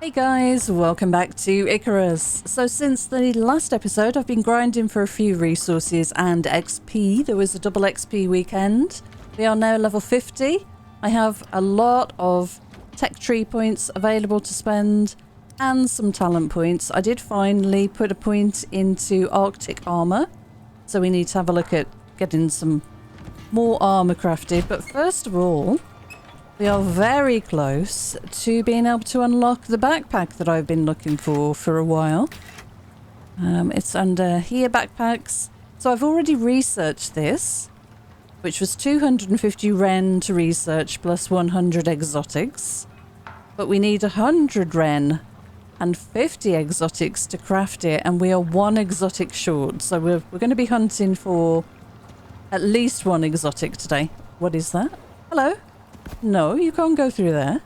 Hey guys, welcome back to Icarus. So since the last episode I've been grinding for a few resources and XP. There was a double XP weekend. We are now level 50. I have a lot of tech tree points available to spend and some talent points. I did finally put a point into Arctic armour, so we need to have a look at getting some more armour crafted. But first of all, we are very close to being able to unlock the backpack that I've been looking for a while. It's under here, backpacks. So I've already researched this, which was 250 Ren to research plus 100 exotics. But we need 100 Ren and 50 exotics to craft it, and we are one exotic short. So we're going to be hunting for at least one exotic today. What is that? Hello? No, you can't go through there.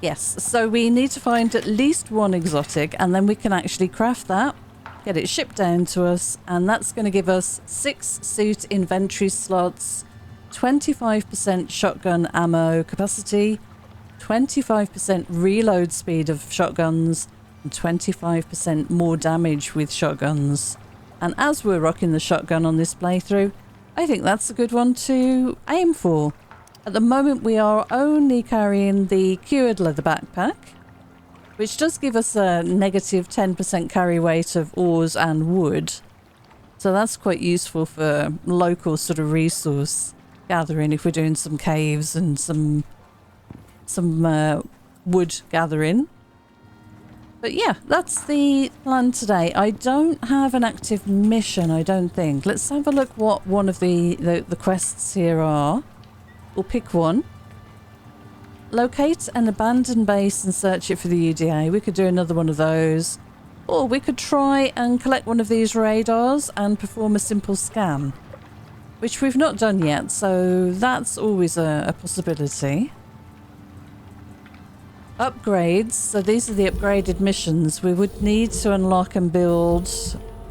Yes, so we need to find at least one exotic and then we can actually craft that, get it shipped down to us, and that's going to give us 6 suit inventory slots, 25% shotgun ammo capacity, 25% reload speed of shotguns, and 25% more damage with shotguns. And as we're rocking the shotgun on this playthrough, I think that's a good one to aim for. At the moment we are only carrying the cured leather backpack, which does give us a negative 10% carry weight of ores and wood. So that's quite useful for local sort of resource gathering if we're doing some caves and some wood gathering. But yeah, that's the plan today. I don't have an active mission, I don't think. Let's have a look what one of the quests here are. We'll pick one. Locate an abandoned base and search it for the UDA. We could do another one of those. Or we could try and collect one of these radars and perform a simple scan, which we've not done yet, so that's always a possibility. Upgrades. So these are the upgraded missions. We would need to unlock and build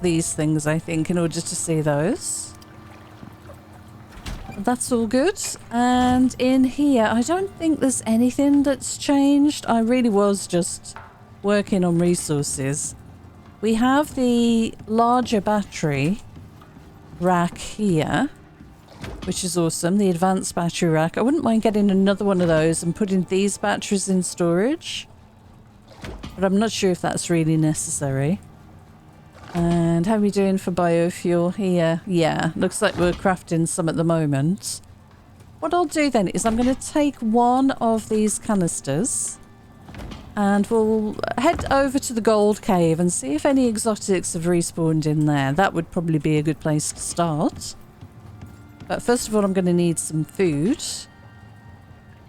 these things, I think, in order to see those. That's all good. And in here, I don't think there's anything that's changed. I really was just working on resources. We have the larger battery rack here, which is awesome. The advanced battery rack. I wouldn't mind getting another one of those and putting these batteries in storage, but I'm not sure if that's really necessary. And how are we doing for biofuel here? Yeah, looks like we're crafting some at the moment. What I'll do then is I'm going to take one of these canisters and we'll head over to the gold cave and see if any exotics have respawned in there. That would probably be a good place to start. But first of all, I'm going to need some food.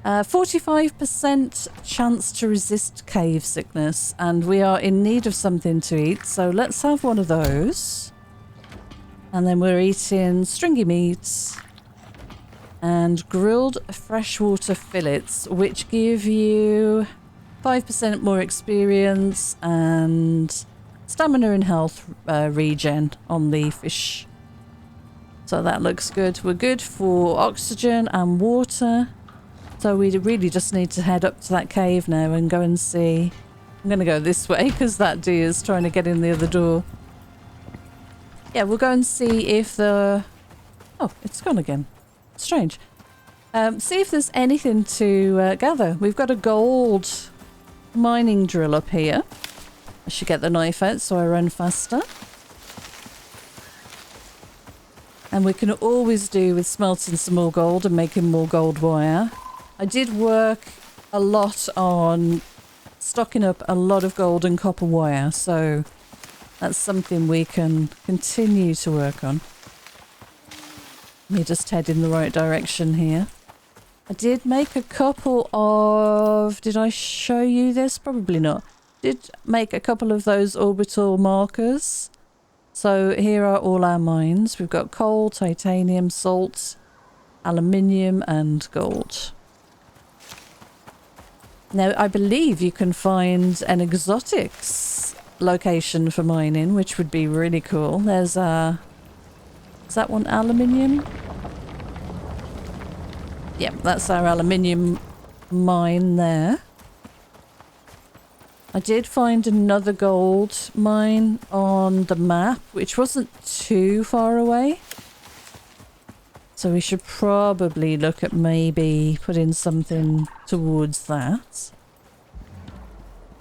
45% chance to resist cave sickness, and we are in need of something to eat, so let's have one of those. And then we're eating stringy meats and grilled freshwater fillets, which give you 5% more experience and stamina and health regen on the fish. So that looks good. We're good for oxygen and water. So we really just need to head up to that cave now and go and see. I'm going to go this way because that deer is trying to get in the other door. Yeah, we'll go and see if the... Oh, it's gone again. Strange. See if there's anything to gather. We've got a gold mining drill up here. I should get the knife out so I run faster. And we can always do with smelting some more gold and making more gold wire. I did work a lot on stocking up a lot of gold and copper wire, so that's something we can continue to work on. Let me just head in the right direction here. I did make a couple of... Did I show you this? Probably not. Did make a couple of those orbital markers. So here are all our mines. We've got coal, titanium, salt, aluminium and gold. Now, I believe you can find an exotics location for mining, which would be really cool. There's a... Is that one aluminium? Yep, that's our aluminium mine there. I did find another gold mine on the map, which wasn't too far away. So we should probably look at maybe putting something towards that.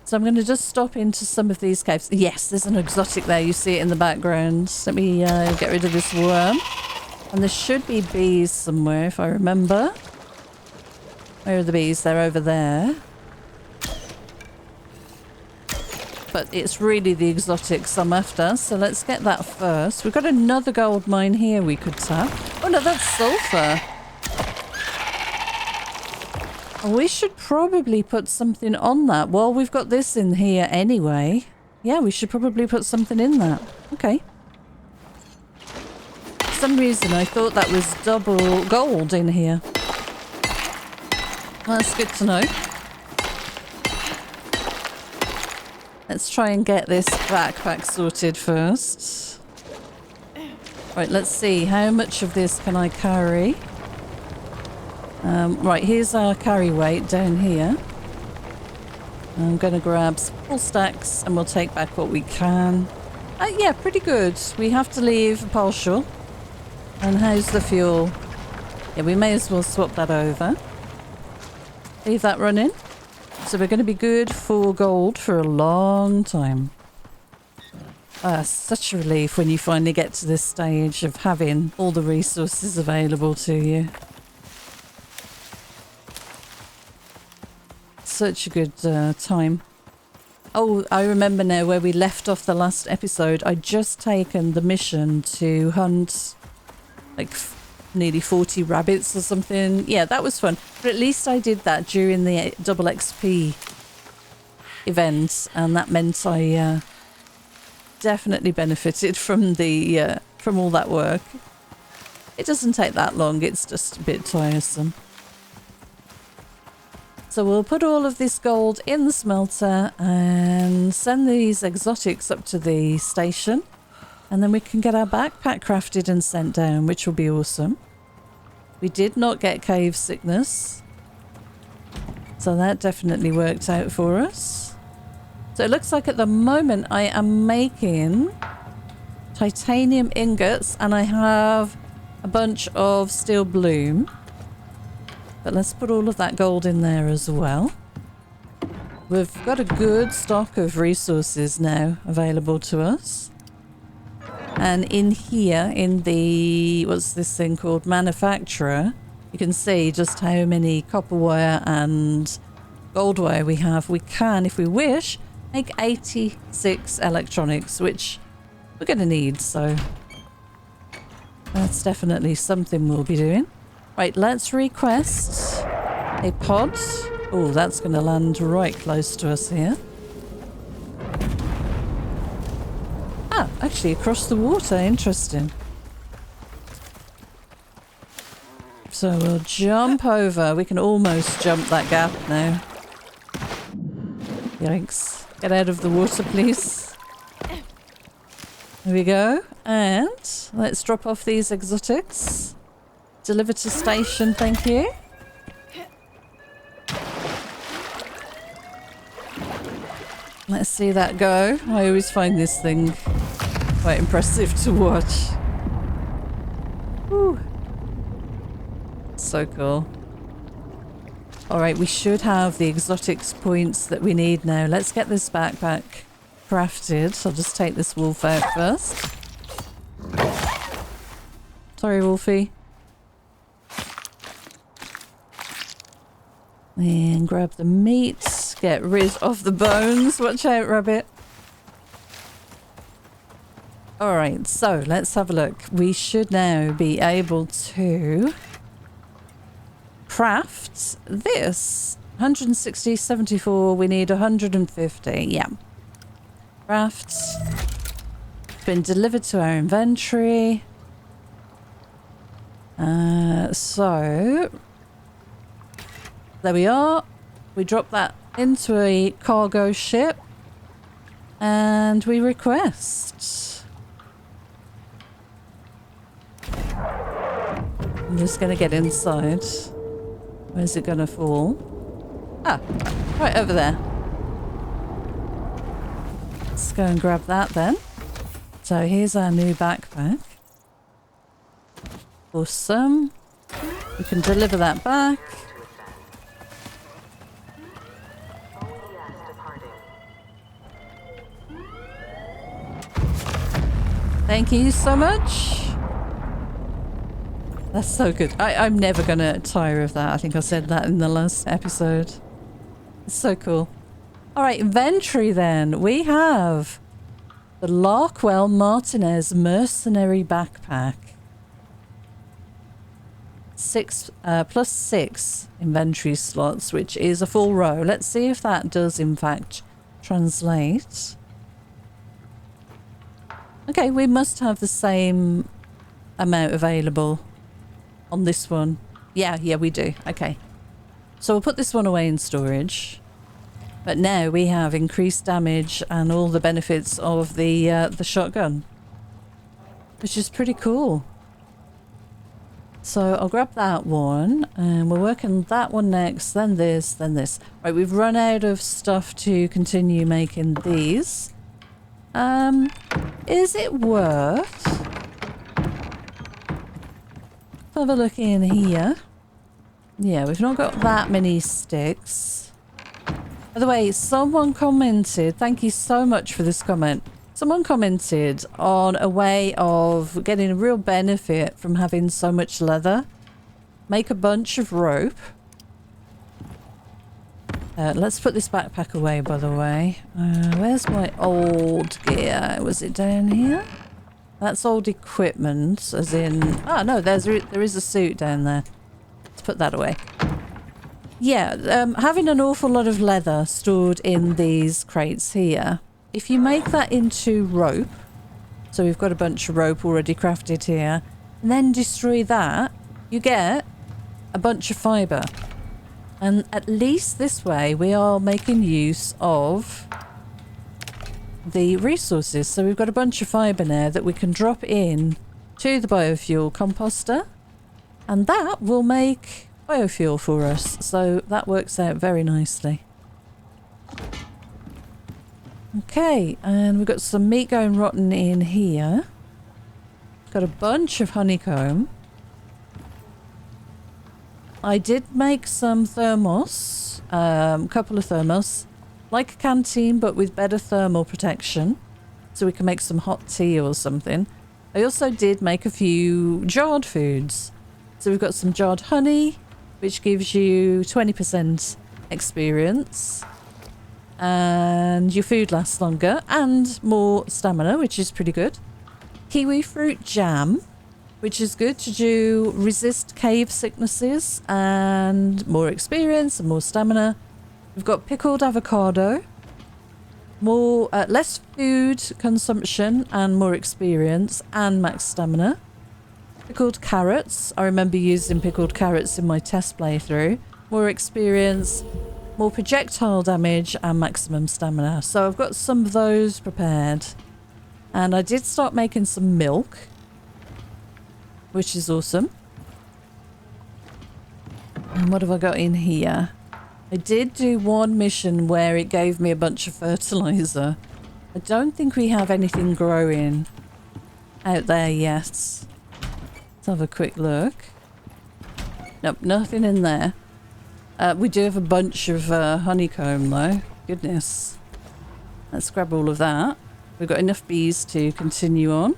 So I'm going to just stop into some of these caves. Yes, there's an exotic there. You see it in the background. Let me get rid of this worm. And there should be bees somewhere, if I remember. Where are the bees? They're over there. But it's really the exotics I'm after. So let's get that first. We've got another gold mine here we could tap. Oh no, that's sulfur. We should probably put something on that. Well, we've got this in here anyway. Yeah, we should probably put something in that. Okay. For some reason, I thought that was double gold in here. Well, that's good to know. Let's try and get this backpack sorted first. Right, let's see. How much of this can I carry? Right, here's our carry weight down here. I'm going to grab some full stacks and we'll take back what we can. Yeah, pretty good. We have to leave a partial. And how's the fuel? Yeah, we may as well swap that over. Leave that running. So we're going to be good for gold for a long time. Such a relief when you finally get to this stage of having all the resources available to you. Such a good time. Oh, I remember now where we left off the last episode. I'd just taken the mission to hunt like nearly 40 rabbits or something. Yeah, that was fun. But at least I did that during the double XP event, and that meant I definitely benefited from the from all that work. It doesn't take that long. It's just a bit tiresome. So we'll put all of this gold in the smelter and send these exotics up to the station. And then we can get our backpack crafted and sent down, which will be awesome. We did not get cave sickness. So that definitely worked out for us. So it looks like at the moment I am making titanium ingots and I have a bunch of steel bloom. But let's put all of that gold in there as well. We've got a good stock of resources now available to us. And in here, in the, what's this thing called? Manufacturer, you can see just how many copper wire and gold wire we have. We can, if we wish, make 86 electronics, which we're going to need. So that's definitely something we'll be doing. Right, let's request a pod. Oh, that's going to land right close to us here. Ah, actually across the water. Interesting. So we'll jump over. We can almost jump that gap now. Yikes. Get out of the water, please. There we go. And let's drop off these exotics. Deliver to station, thank you. Let's see that go. I always find this thing quite impressive to watch. Whew. So cool. Alright, we should have the exotics points that we need now. Let's get this backpack crafted. I'll just take this wolf out first. Sorry, Wolfie. And grab the meat. Get rid of the bones. Watch out, rabbit. Alright, so let's have a look. We should now be able to craft this. 160, 74. We need 150. Yeah. Craft. Been delivered to our inventory. So there we are. We drop that into a cargo ship and we request. I'm just going to get inside. Where's it going to fall? Ah, right over there. let's go and grab that then. So here's our new backpack. Awesome. We can deliver that back. Thank you so much. That's so good. I'm never going to tire of that. I think I said that in the last episode. It's so cool. All right, inventory then. We have the Larkwell Martinez Mercenary Backpack. Plus 6 inventory slots, which is a full row. Let's see if that does in fact translate. Okay, we must have the same amount available on this one. Yeah, we do. Okay. So we'll put this one away in storage. But now we have increased damage and all the benefits of the shotgun, which is pretty cool. So I'll grab that one, and we'll work on that one next, then this, then this. Right, we've run out of stuff to continue making these. Is it worth... Have a look in here. Yeah, we've not got that many sticks. By the way, someone commented, thank you so much for this comment. Someone commented on a way of getting a real benefit from having so much leather. Make a bunch of rope. Let's put this backpack away, by the way. Where's my old gear? Was it down here? That's old equipment, as in... Oh, no, there is a suit down there. Let's put that away. Yeah, having an awful lot of leather stored in these crates here. If you make that into rope, so we've got a bunch of rope already crafted here, and then destroy that, you get a bunch of fibre. And at least this way we are making use of the resources. So we've got a bunch of fibre now that we can drop in to the biofuel composter, and that will make biofuel for us. So that works out very nicely. Okay, and we've got some meat going rotten in here. Got a bunch of honeycomb. I did make some thermos, a couple of thermos, like a canteen but with better thermal protection, so we can make some hot tea or something. I also did make a few jarred foods. So we've got some jarred honey, which gives you 20% experience. And your food lasts longer and more stamina, which is pretty good. Kiwi fruit jam, which is good to resist cave sicknesses and more experience and more stamina. We've got pickled avocado, less food consumption and more experience and max stamina. Pickled carrots, I remember using pickled carrots in my test playthrough. More experience, more projectile damage and maximum stamina. So I've got some of those prepared. And I did start making some milk, which is awesome. And what have I got in here? I did do one mission where it gave me a bunch of fertilizer. I don't think we have anything growing out there yet. Let's have a quick look. Nope, nothing in there. We do have a bunch of honeycomb though. Goodness. Let's grab all of that. We've got enough bees to continue on.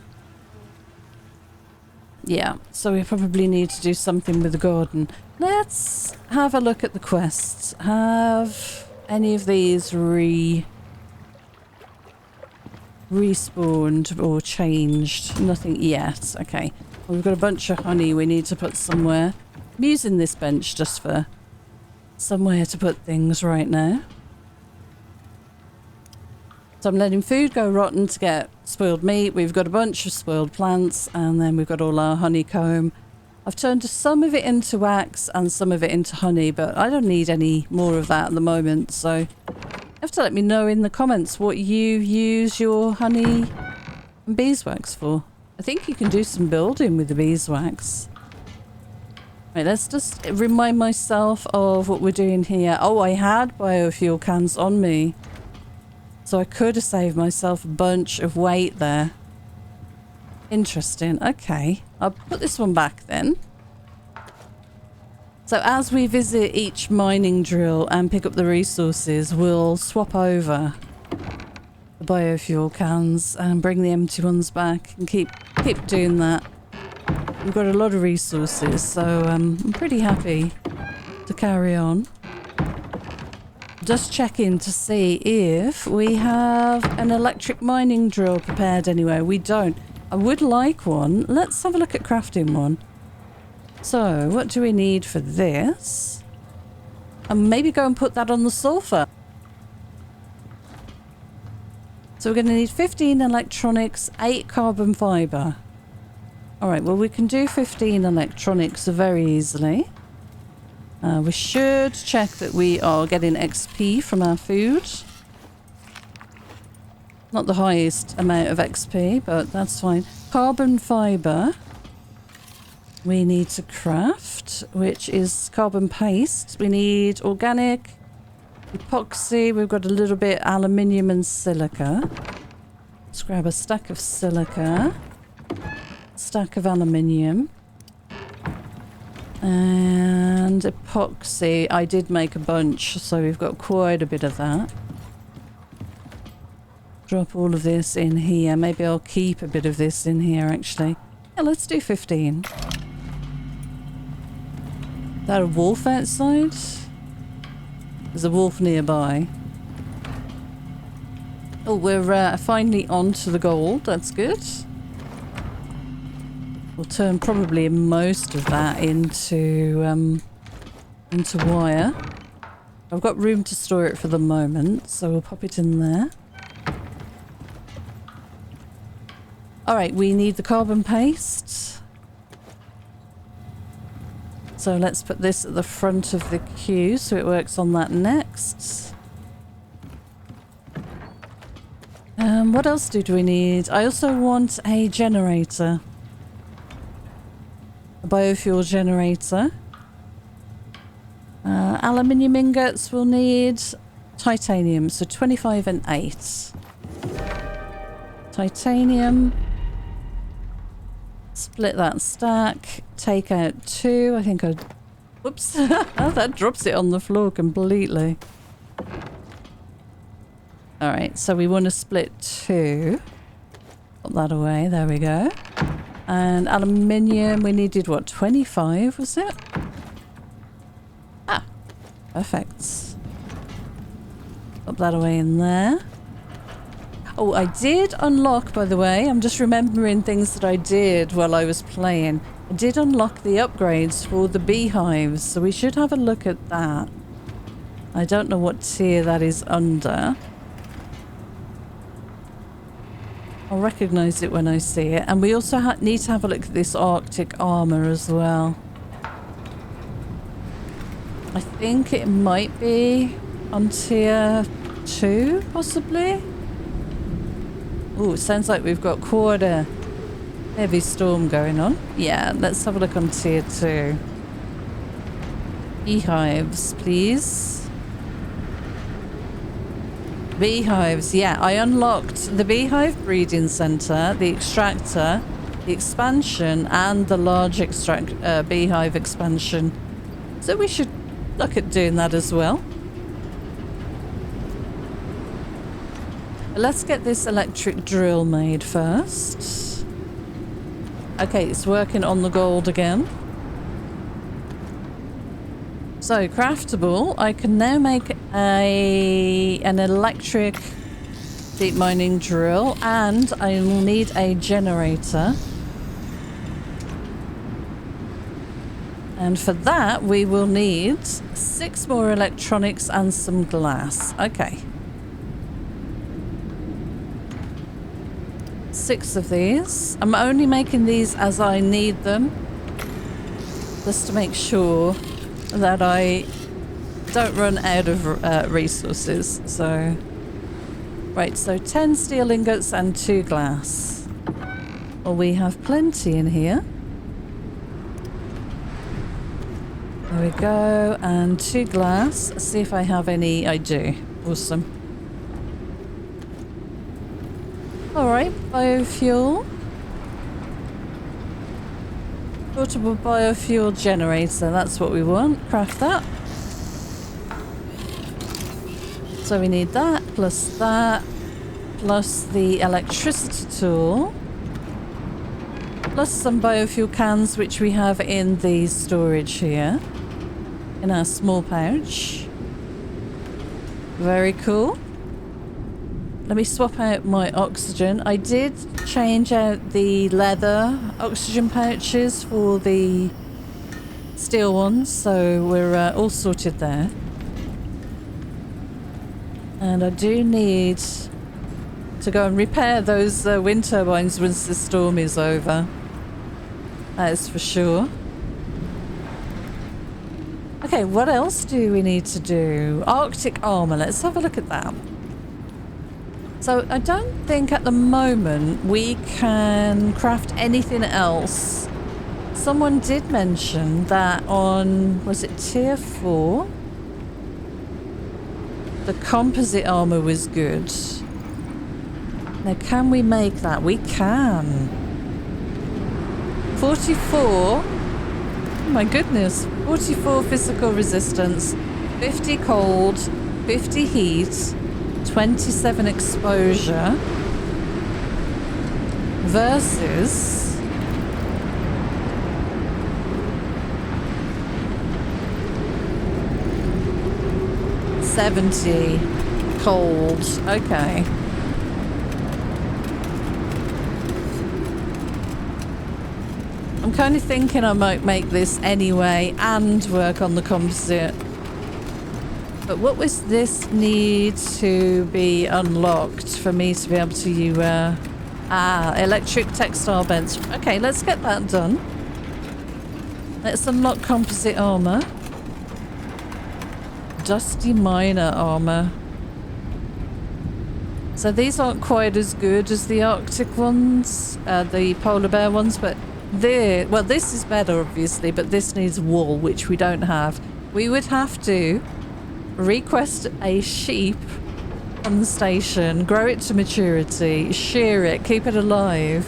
Yeah, so we probably need to do something with the garden. Let's have a look at the quests. Have any of these respawned or changed? Nothing yet. Okay. Well, we've got a bunch of honey we need to put somewhere. I'm using this bench just for somewhere to put things right now. So I'm letting food go rotten to get spoiled meat. We've got a bunch of spoiled plants, and then we've got all our honeycomb. I've turned some of it into wax and some of it into honey, but I don't need any more of that at the moment. So you have to let me know in the comments what you use your honey and beeswax for. I think you can do some building with the beeswax. Right, let's just remind myself of what we're doing here. Oh, I had biofuel cans on me. So I could have saved myself a bunch of weight there. Interesting. Okay. I'll put this one back then. So as we visit each mining drill and pick up the resources, we'll swap over the biofuel cans and bring the empty ones back and keep doing that. We've got a lot of resources, so I'm pretty happy to carry on. Just checking to see if we have an electric mining drill prepared anywhere. We don't. I would like one. Let's have a look at crafting one. So, what do we need for this? And maybe go and put that on the sulfur. So we're going to need 15 electronics, 8 carbon fibre. Alright, well we can do 15 electronics very easily. We should check that we are getting XP from our food. Not the highest amount of XP, but that's fine. Carbon fibre. We need to craft, which is carbon paste. We need organic, epoxy. We've got a little bit aluminium and silica. Let's grab a stack of silica, stack of aluminium, and epoxy. I did make a bunch, so we've got quite a bit of that. Drop all of this in here. Maybe I'll keep a bit of this in here, actually. Yeah, let's do 15. Is that a wolf outside? There's a wolf nearby. Oh, we're finally onto the gold. That's good. We'll turn probably most of that into wire. I've got room to store it for the moment, so we'll pop it in there. Alright, we need the carbon paste. So let's put this at the front of the queue so it works on that next. What else do we need? I also want a generator. A biofuel generator. Aluminium ingots will need titanium, so 25 and 8. Titanium. Split that stack. Take out 2. I think I... Whoops. That drops it on the floor completely. Alright, so we want to split 2. Put that away. There we go. And aluminium, we needed what, 25 was it? Ah, perfect. Put that away in there. Oh, I did unlock, by the way, I'm just remembering things that I did while I was playing. I did unlock the upgrades for the beehives, so we should have a look at that. I don't know what tier that is under. I'll recognise it when I see it. And we also need to have a look at this Arctic armour as well. I think it might be on tier 2, possibly. Oh, it sounds like we've got quite a heavy storm going on. Yeah, let's have a look on tier 2. Beehives, please. Beehives, yeah, I unlocked the beehive breeding centre, the extractor, the expansion, and the large beehive expansion. So we should look at doing that as well. Let's get this electric drill made first. Okay, it's working on the gold again. So, craftable, I can now make an electric deep mining drill, and I will need a generator. And for that, we will need 6 more electronics and some glass. Okay. 6 of these. I'm only making these as I need them, just to make sure that I don't run out of resources. So, right, so 10 steel ingots and 2 glass. Well, we have plenty in here. There we go, and 2 glass. Let's see if I have any. I do. Awesome. Alright, biofuel. Portable biofuel generator, that's what we want. Craft that. So we need that, plus the electricity tool, plus some biofuel cans which we have in the storage here, in our small pouch. Very cool. Let me swap out my oxygen. I did change out the leather oxygen pouches for the steel ones, so we're all sorted there. And I do need to go and repair those wind turbines once the storm is over. That is for sure. Okay, what else do we need to do? Arctic armour. Let's have a look at that. So I don't think at the moment we can craft anything else. Someone did mention that on, was it tier 4? The composite armour was good. Now can we make that? We can. 44. Oh my goodness. 44 physical resistance, 50 cold, 50 heat, 27 exposure versus $70 cold. Okay. I'm kind of thinking I might make this anyway and work on the composite. But what was this need to be unlocked for me to be able to electric textile bench. Okay, let's get that done. Let's unlock composite armor. Dusty miner armor. So these aren't quite as good as the Arctic ones, the polar bear ones, but well, this is better obviously, but this needs wool, which we don't have. We would have to request a sheep from the station, grow it to maturity, shear it, keep it alive,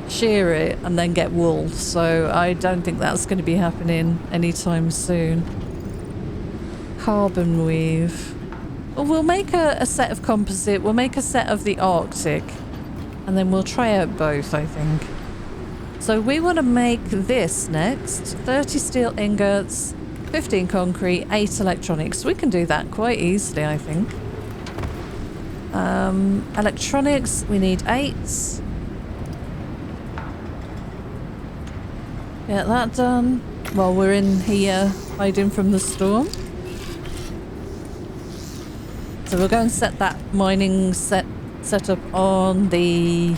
shear it, and then get wool. So I don't think that's going to be happening anytime soon. Carbon weave. Well, we'll make a set of composite, we'll make a set of the Arctic, and then we'll try out both, I think. So we want to make this next. 30 steel ingots, 15 concrete, 8 electronics. We can do that quite easily, I think. Electronics, we need 8. Get that done while we're in here hiding from the storm. So we'll go and set that mining setup on the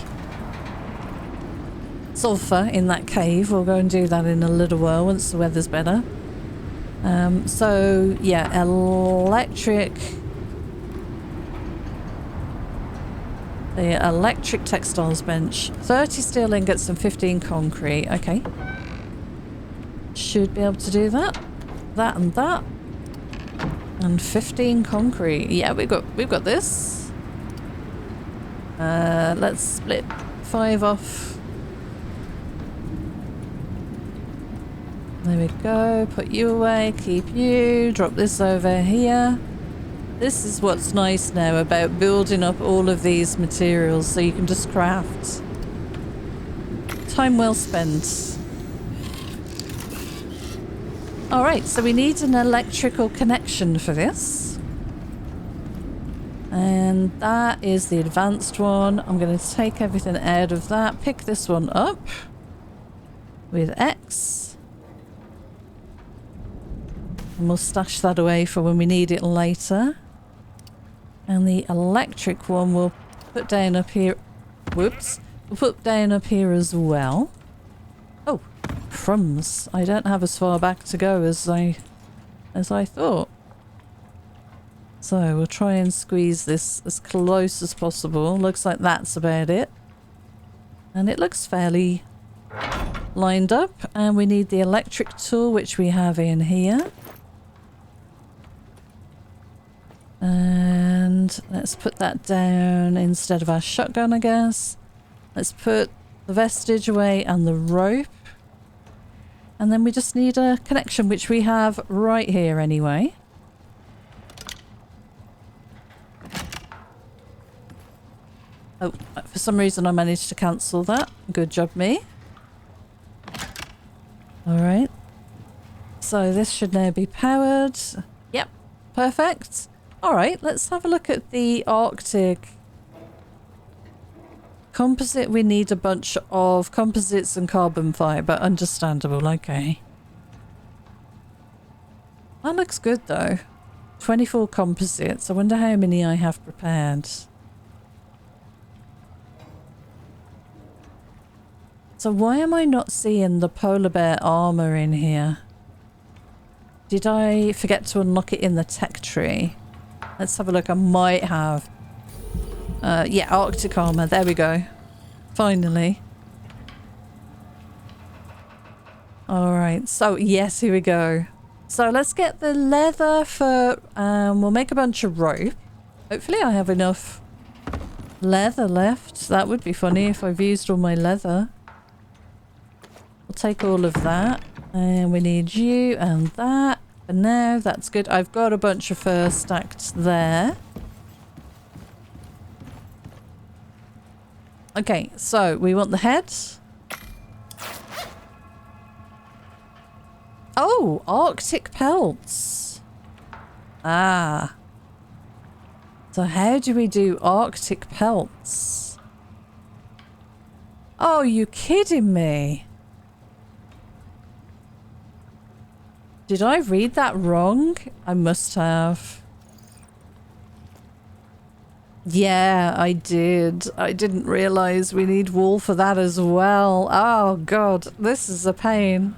sulfur in that cave. We'll go and do that in a little while once the weather's better. So yeah, electric. The electric textiles bench. 30 steel ingots and 15 concrete. Okay. Should be able to do that. That and that. And 15 concrete. Yeah, we've got this. Let's split 5 off. There we go. Put you away. Keep you. Drop this over here. This is what's nice now about building up all of these materials, so you can just craft. Time well spent. Alright, so we need an electrical connection for this. And that is the advanced one. I'm going to take everything out of that. Pick this one up with X. And we'll stash that away for when we need it later. And the electric one we'll put down up here. Whoops. We'll put down up here as well. Oh, crumbs. I don't have as far back to go as I thought. So we'll try and squeeze this as close as possible. Looks like that's about it. And it looks fairly lined up. And we need the electric tool, which we have in here. And And let's put that down instead of our shotgun, I guess. Let's put the vestige away and the rope. And then we just need a connection, which we have right here anyway. Oh, for some reason I managed to cancel that. Good job, me. Alright. So this should now be powered. Yep, perfect. Alright, let's have a look at the Arctic. Composite, we need a bunch of composites and carbon fibre. Understandable, okay. That looks good though. 24 composites. I wonder how many I have prepared. So why am I not seeing the polar bear armour in here? Did I forget to unlock it in the tech tree? Let's have a look. I might have. Yeah, Arctic armour. There we go. Finally. Alright, so yes, here we go. So let's get the leather for... we'll make a bunch of rope. Hopefully I have enough leather left. That would be funny if I've used all my leather. We'll take all of that. And we need you and that. For now, that's good. I've got a bunch of fur stacked there. Okay, so we want the head. Oh, Arctic pelts. Ah. So how do we do Arctic pelts? Oh, you kidding me? Did I read that wrong? I must have. Yeah, I did. I didn't realise we need wool for that as well. Oh god, this is a pain.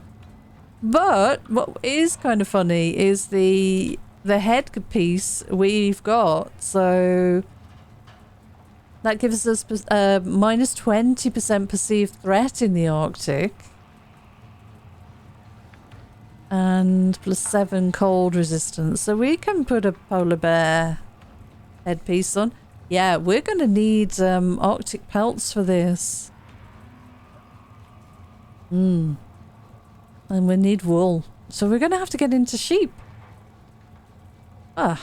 But what is kind of funny is the headpiece we've got. So that gives us minus 20% perceived threat in the Arctic. And +7 cold resistance. So we can put a polar bear headpiece on. Yeah, we're going to need Arctic pelts for this. And we need wool. So we're going to have to get into sheep. Ah.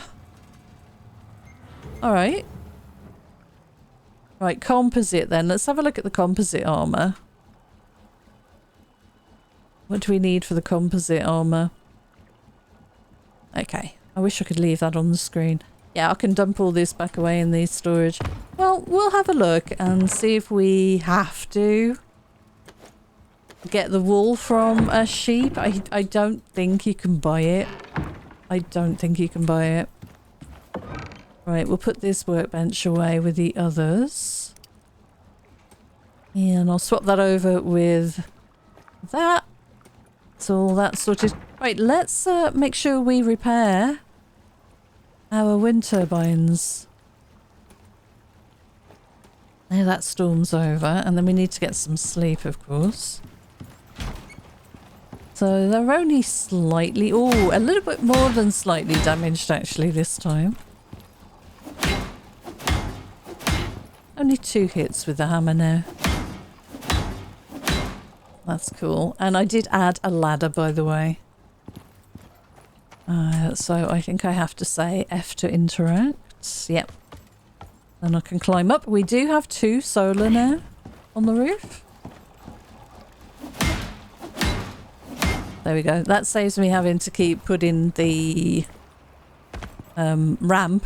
Alright. Right, composite then. Let's have a look at the composite armour. What do we need for the composite armour? Okay. I wish I could leave that on the screen. Yeah, I can dump all this back away in the storage. Well, we'll have a look and see if we have to get the wool from a sheep. I don't think you can buy it. I don't think you can buy it. Right, we'll put this workbench away with the others. And I'll swap that over with that. So all that's sorted. Right, let's make sure we repair our wind turbines. Now that storm's over, and then we need to get some sleep, of course. So they're only slightly, oh, a little bit more than slightly damaged actually this time. Only 2 hits with the hammer now. That's cool. And I did add a ladder, by the way. So I think I have to say F to interact. Yep. Then I can climb up. We do have 2 solar now on the roof. There we go. That saves me having to keep putting the ramp.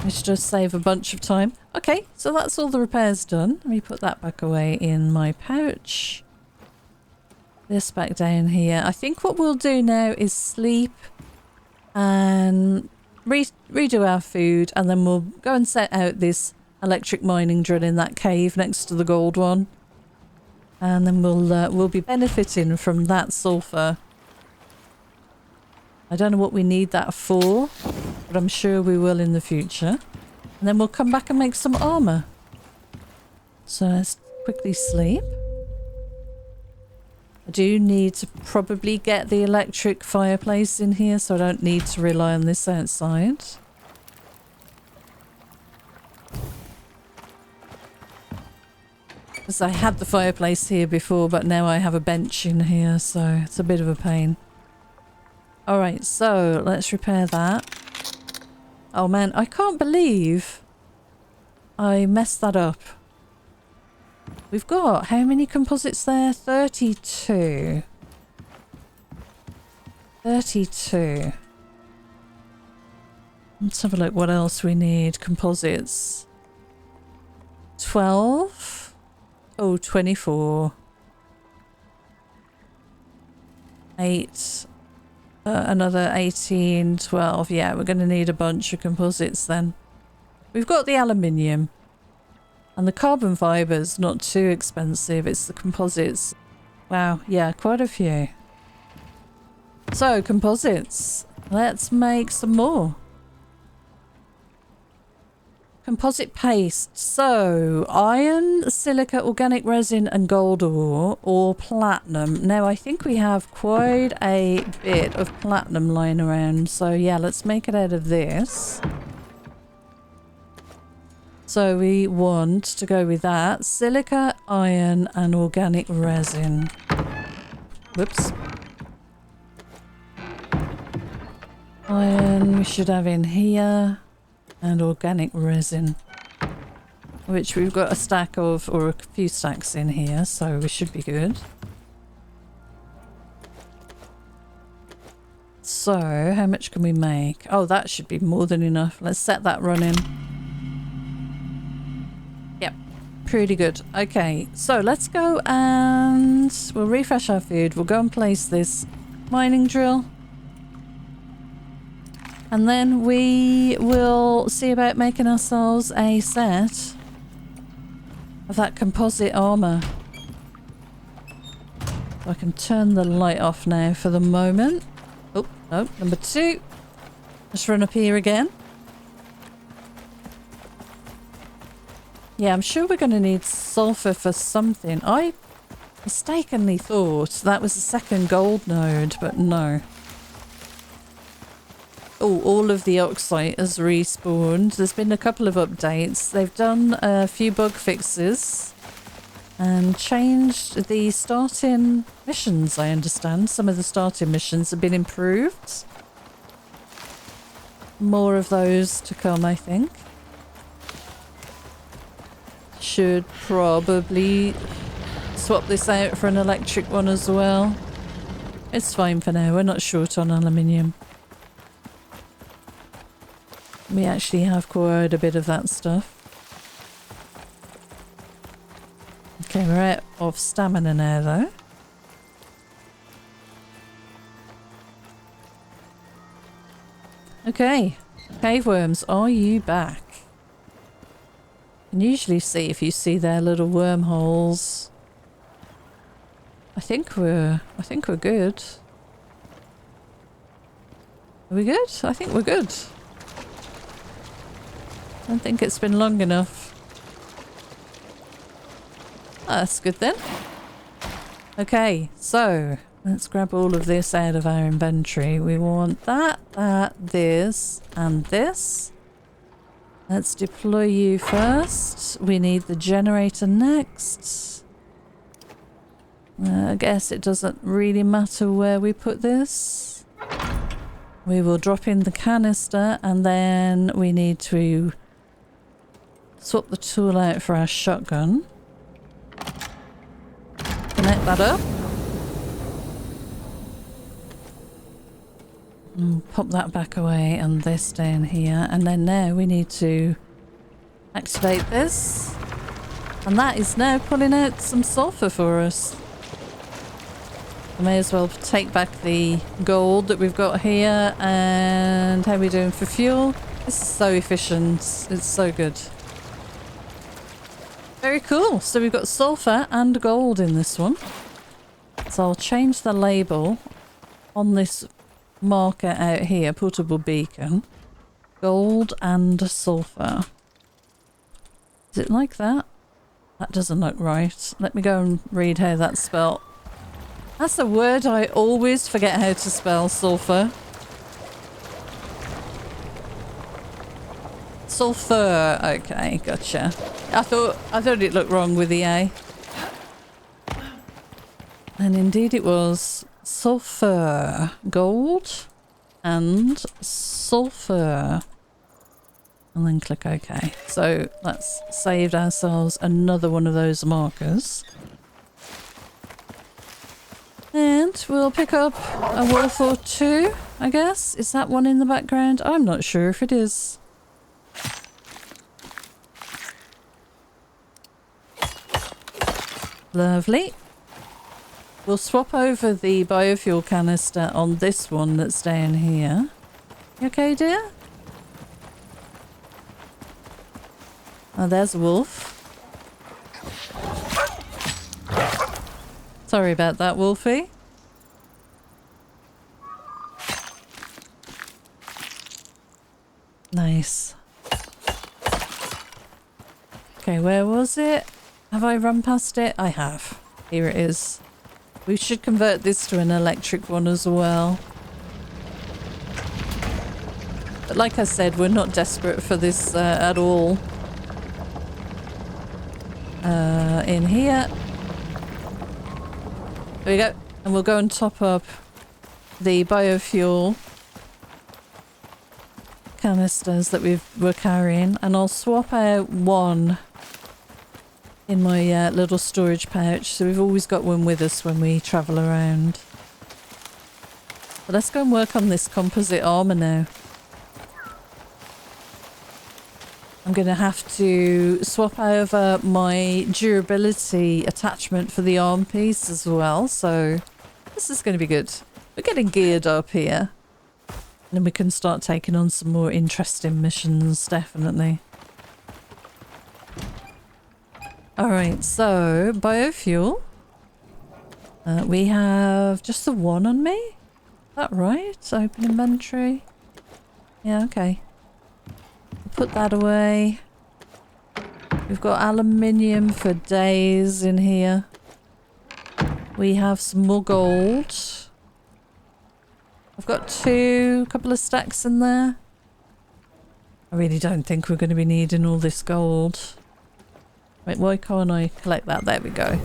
Which does save a bunch of time. Okay, so that's all the repairs done. Let me put that back away in my pouch. This back down here. I think what we'll do now is sleep and redo our food, and then we'll go and set out this electric mining drill in that cave next to the gold one. And then we'll be benefiting from that sulfur. I don't know what we need that for, but I'm sure we will in the future. And then we'll come back and make some armour. So let's quickly sleep. I do need to probably get the electric fireplace in here, so I don't need to rely on this outside. Because I had the fireplace here before, but now I have a bench in here, so it's a bit of a pain. Alright, so let's repair that. Oh man, I can't believe I messed that up. We've got how many composites there? 32. 32. Let's have a look what else we need. Composites. 12. Oh, 24. 8. Another 18, 12. Yeah, we're going to need a bunch of composites then. We've got the aluminium. And the carbon fiber's not too expensive. It's the composites. Wow, yeah, quite a few. So, composites. Let's make some more. Composite paste. So, iron, silica, organic resin and gold ore or platinum. Now, I think we have quite a bit of platinum lying around. So, yeah, let's make it out of this. So, we want to go with that. Silica, iron and organic resin. Whoops. Iron we should have in here. And organic resin, which we've got a stack of, or a few stacks in here, so we should be good. So, how much can we make? Oh, that should be more than enough. Let's set that running. Yep, pretty good. Okay, so let's go and we'll refresh our food. We'll go and place this mining drill. And then we will see about making ourselves a set of that composite armour. So I can turn the light off now for the moment. Oh, no, number 2. Let's run up here again. Yeah, I'm sure we're going to need sulfur for something. I mistakenly thought that was the second gold node, but no. Oh, all of the oxide has respawned. There's been a couple of updates. They've done a few bug fixes and changed the starting missions, I understand. Some of the starting missions have been improved. More of those to come, I think. Should probably swap this out for an electric one as well. It's fine for now. We're not short on aluminium. We actually have quite a bit of that stuff. Okay, we're out of stamina now though. Okay, cave worms, are you back? You can usually see if you see their little wormholes. I think we're good. Are we good? I think we're good. I don't think it's been long enough. Oh, that's good then. Okay, so let's grab all of this out of our inventory. We want that, this, and this. Let's deploy you first. We need the generator next. I guess it doesn't really matter where we put this. We will drop in the canister and then we need to swap the tool out for our shotgun. Connect that up. And pop that back away and this down here. And then now we need to activate this. And that is now pulling out some sulfur for us. I may as well take back the gold that we've got here. And how are we doing for fuel? This is so efficient. It's so good. Very cool. So we've got sulfur and gold in this one. So I'll change the label on this marker out here, portable beacon. Gold and sulfur. Is it like that? That doesn't look right. Let me go and read how that's spelt. That's a word I always forget how to spell, sulfur. Sulfur. Okay, gotcha. I thought it looked wrong with the A. And indeed it was. Sulfur. Gold and sulfur. And then click OK. So let's save ourselves another one of those markers. And we'll pick up a wolf or two, I guess. Is that one in the background? I'm not sure if it is. Lovely. We'll swap over the biofuel canister on this one that's down here. You okay, dear? Oh, there's a wolf. Sorry about that, Wolfie. Nice. Okay, where was it? Have I run past it? I have. Here it is. We should convert this to an electric one as well. But like I said, we're not desperate for this at all. In here. There we go. And we'll go and top up the biofuel canisters that we're carrying. And I'll swap out one in my little storage pouch. So we've always got one with us when we travel around. But let's go and work on this composite armour now. I'm going to have to swap over my durability attachment for the arm piece as well, so this is going to be good. We're getting geared up here. And then we can start taking on some more interesting missions, definitely. Alright, so biofuel. We have just the one on me? Is that right? Open inventory. Yeah, okay. Put that away. We've got aluminium for days in here. We have some more gold. I've got a couple of stacks in there. I really don't think we're going to be needing all this gold. Wait, why can't I collect that? There we go.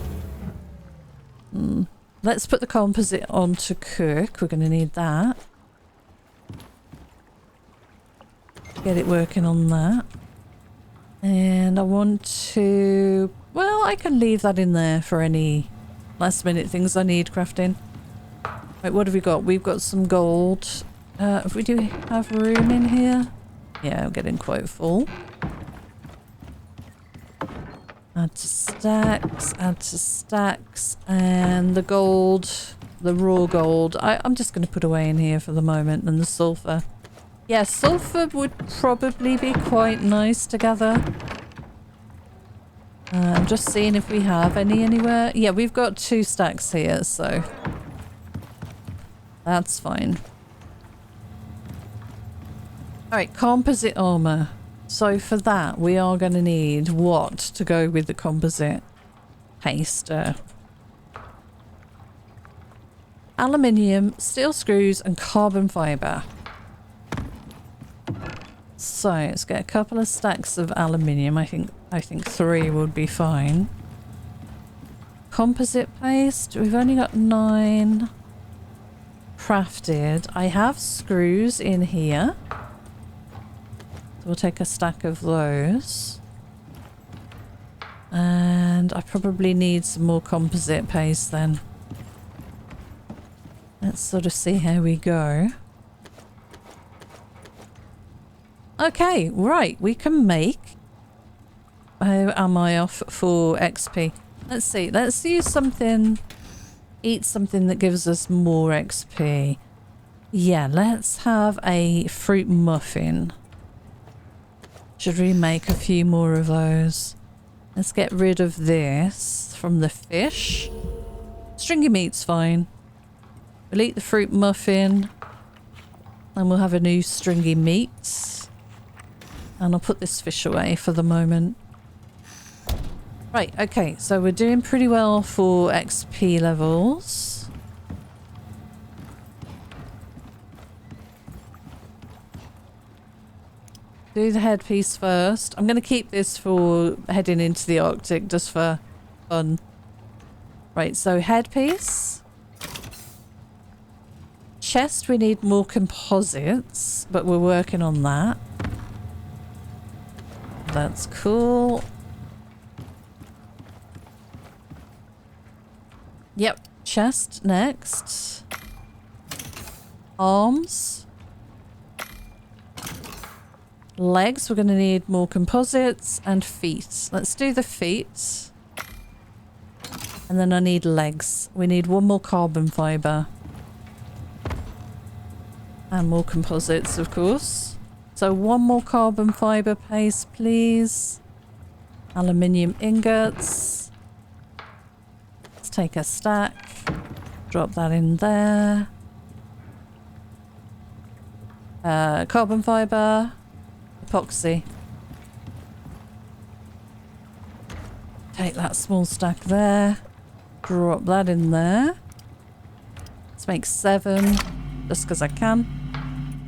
Let's put the composite on to cook. We're going to need that. Get it working on that. And I want to... Well, I can leave that in there for any last minute things I need crafting. Right, what have we got? We've got some gold. If we do have room in here. Yeah, I'm getting quite full. Add to stacks, add to stacks. And the gold, the raw gold, I'm just going to put away in here for the moment. And the sulfur. Yeah, sulfur would probably be quite nice together. I'm just seeing if we have any anywhere. Yeah, we've got 2 stacks here, so that's fine. Alright, composite armour. So for that, we are going to need what to go with the composite paste? Aluminium, steel screws, and carbon fibre. So let's get a couple of stacks of aluminium. I think 3 would be fine. Composite paste. We've only got 9 crafted. I have screws in here. So we'll take a stack of those. And I probably need some more composite paste then. Let's sort of see how we go. Okay, right, we can make... How am I off for XP? Let's see, let's use something... Eat something that gives us more XP. Yeah, let's have a fruit muffin. Should we make a few more of those? Let's get rid of this from the fish. Stringy meat's fine. We'll eat the fruit muffin. And we'll have a new stringy meat. And I'll put this fish away for the moment. Right, okay, so we're doing pretty well for XP levels. Do the headpiece first. I'm going to keep this for heading into the Arctic just for fun. Right, so headpiece. Chest, we need more composites, but we're working on that. That's cool. Yep, chest next. Arms. Legs, we're going to need more composites, and feet. Let's do the feet. And then I need legs. We need one more carbon fibre. And more composites, of course. So one more carbon fibre paste, please. Aluminium ingots. Let's take a stack. Drop that in there. Carbon fibre. Epoxy. Take that small stack there. Drop that in there. Let's make 7. Just because I can.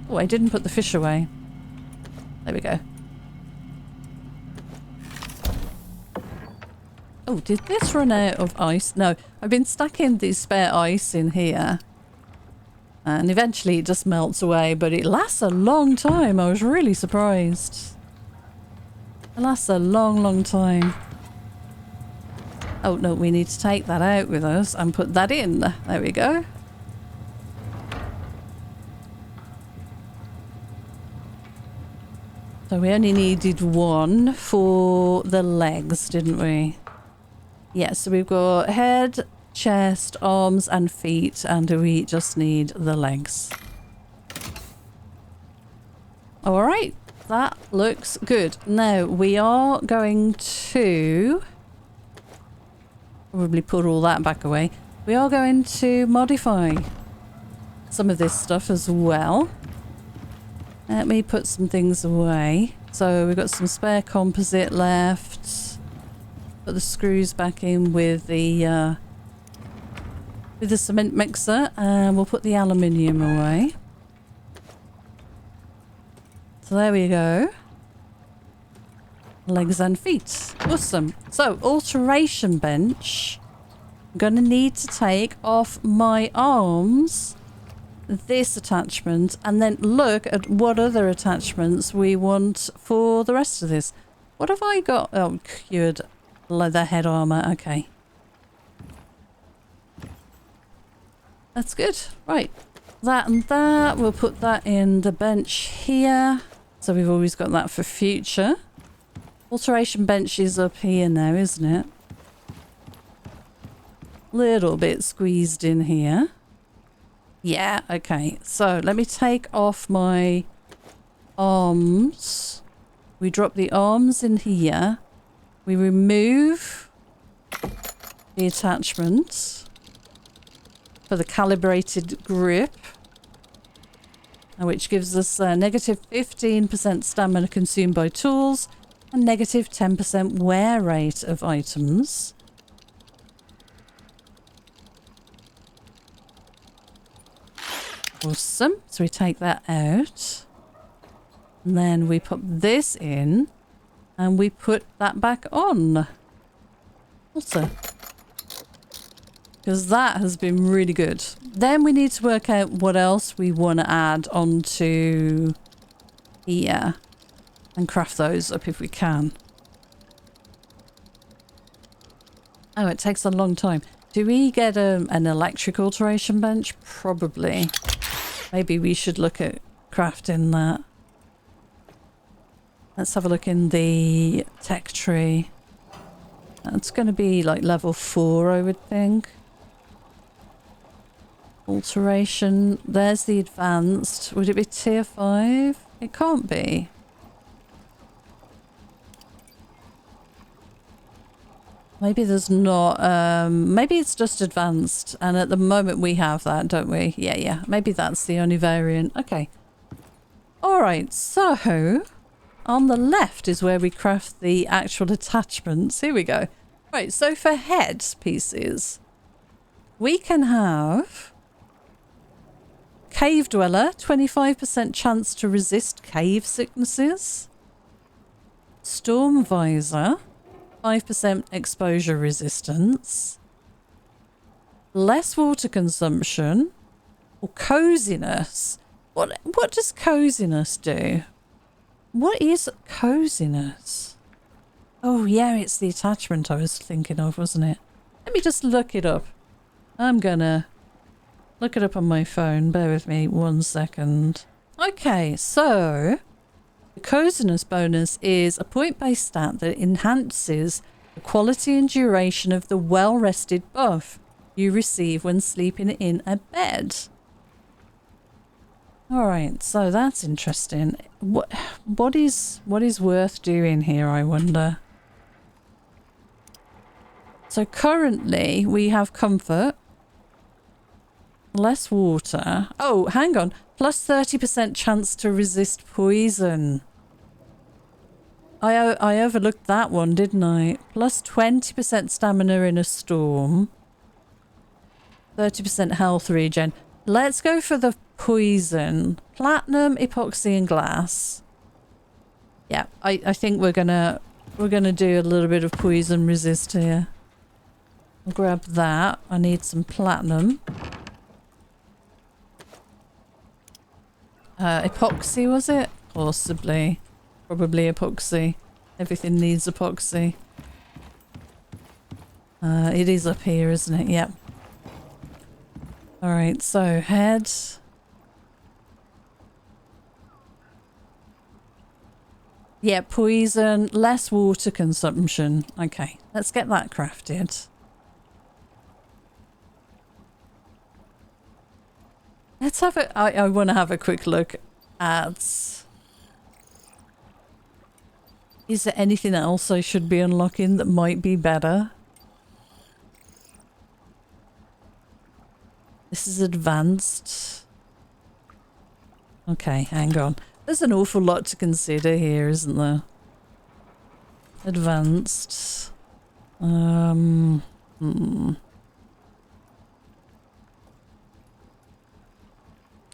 Oh, I didn't put the fish away. There we go. Oh, did this run out of ice? No, I've been stacking the spare ice in here. And eventually it just melts away, but it lasts a long time. I was really surprised. It lasts a long, long time. Oh, no, we need to take that out with us and put that in. There we go. So we only needed 1 for the legs, didn't we? Yeah, so we've got head, chest, arms and feet, and we just need the legs. All right, that looks good. Now we are going to probably put all that back away. We are going to modify some of this stuff as well. Let me put some things away. So we've got some spare composite left. Put the screws back in with the cement mixer, and we'll put the aluminium away. So there we go. Legs and feet. Awesome. So alteration bench. I'm going to need to take off my arms, this attachment, and then look at what other attachments we want for the rest of this. What have I got? Oh, cured leather head armour. Okay. That's good. Right. That and that. We'll put that in the bench here. So we've always got that for future. Alteration bench is up here now, isn't it? Little bit squeezed in here. Yeah, okay. So let me take off my arms. We drop the arms in here. We remove the attachment for the calibrated grip, which gives us a negative 15% stamina consumed by tools and negative 10% wear rate of items. Awesome. So we take that out. And then we put this in. And we put that back on. Also. Because that has been really good. Then we need to work out what else we want to add onto here. And craft those up if we can. Oh, it takes a long time. Do we get an electric alteration bench? Probably. Maybe we should look at crafting that. Let's have a look in the tech tree. That's going to be like level 4, I would think. Alteration. There's the advanced. Would it be tier 5? It can't be. Maybe there's not. Maybe it's just advanced. And at the moment we have that, don't we? Yeah. Maybe that's the only variant. Okay. Alright, so on the left is where we craft the actual attachments. Here we go. Right, so for head pieces, we can have Cave Dweller, 25% chance to resist cave sicknesses. Storm visor. 5% exposure resistance. Less water consumption. Or coziness. What does coziness do? What is coziness? Oh yeah, it's the attachment I was thinking of, wasn't it? Let me just look it up. I'm gonna look it up on my phone. Bear with me 1 second. Okay, so the coziness bonus is a point-based stat that enhances the quality and duration of the well-rested buff you receive when sleeping in a bed. Alright, so that's interesting. What is worth doing here, I wonder? So currently we have comfort, less water. Oh, hang on. Plus 30% chance to resist poison. I overlooked that one, didn't I? Plus 20% stamina in a storm. 30% health regen. Let's go for the poison. Platinum, epoxy and glass. Yeah, I think we're gonna do a little bit of poison resist here. I'll grab that. I need some platinum. Epoxy, was it? Possibly. Probably epoxy. Everything needs epoxy. It is up here, isn't it? Yep. Alright, so head. Yeah, poison, less water consumption. Okay, let's get that crafted. Let's have a... I want to have a quick look at... Is there anything else I should be unlocking that might be better? This is advanced. Okay, hang on. There's an awful lot to consider here, isn't there? Advanced.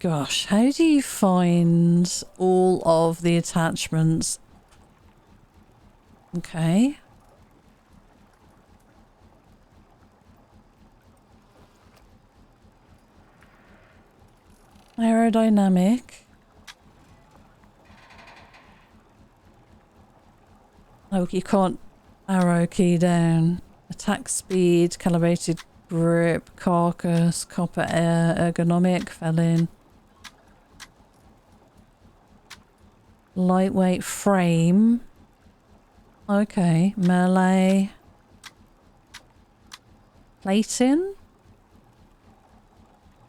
Gosh, how do you find all of the attachments? Okay. Aerodynamic. Oh, you can't arrow key down. Attack speed, calibrated grip, carcass, copper air, ergonomic, fell in. Lightweight frame. Okay, melee. Plating.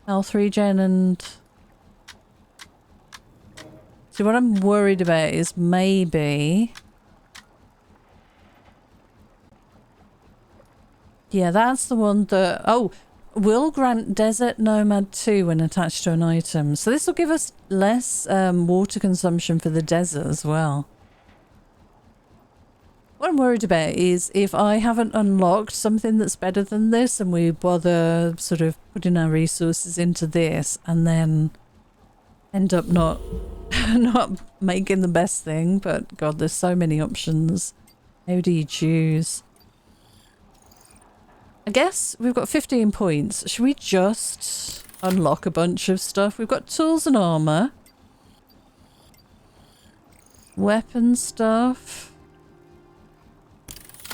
Health regen and... See, what I'm worried about is maybe... Yeah, that's the one that... Oh, will grant Desert Nomad 2 when attached to an item. So this will give us less water consumption for the desert as well. What I'm worried about is if I haven't unlocked something that's better than this and we bother sort of putting our resources into this and then end up not making the best thing. But God, there's so many options. How do you choose? I guess we've got 15 points. Should we just unlock a bunch of stuff? We've got tools and armour. Weapon stuff.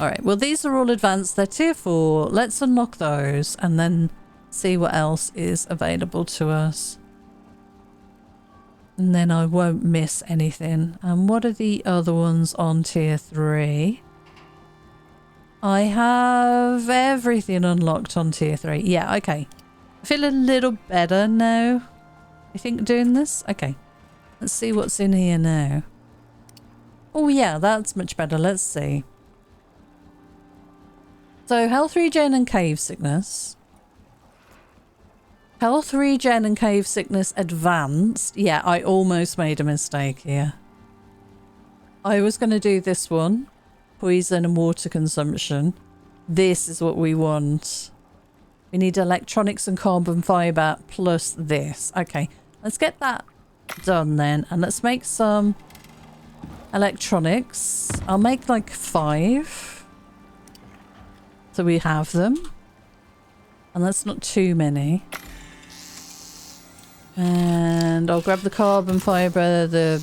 Alright, well these are all advanced. They're tier 4. Let's unlock those and then see what else is available to us. And then I won't miss anything. And what are the other ones on tier 3? I have everything unlocked on tier 3. Yeah, okay. I feel a little better now. I think doing this? Okay. Let's see what's in here now. Oh yeah, that's much better. Let's see. So health regen and cave sickness. Health regen and cave sickness advanced. Yeah, I almost made a mistake here. I was going to do this one. Poison and water consumption. This is what we want. We need electronics and carbon fiber plus this. Okay, let's get that done then. And let's make some Electronics. I'll make like 5. So we have them. And that's not too many. And I'll grab the carbon fibre, the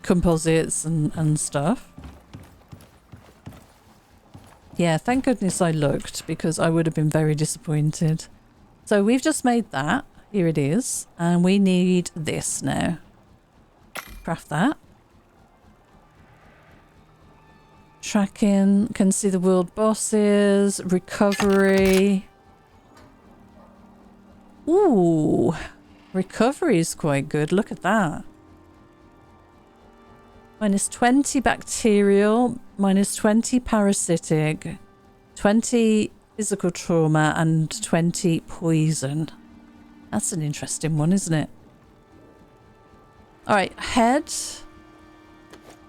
composites and stuff. Yeah, thank goodness I looked, because I would have been very disappointed. So we've just made that. Here it is. And we need this now. Craft that. Tracking. Can see the world bosses. Recovery. Ooh. Recovery is quite good. Look at that. Minus 20 bacterial. Minus 20 parasitic. 20 physical trauma. And 20 poison. That's an interesting one, isn't it? Alright, head.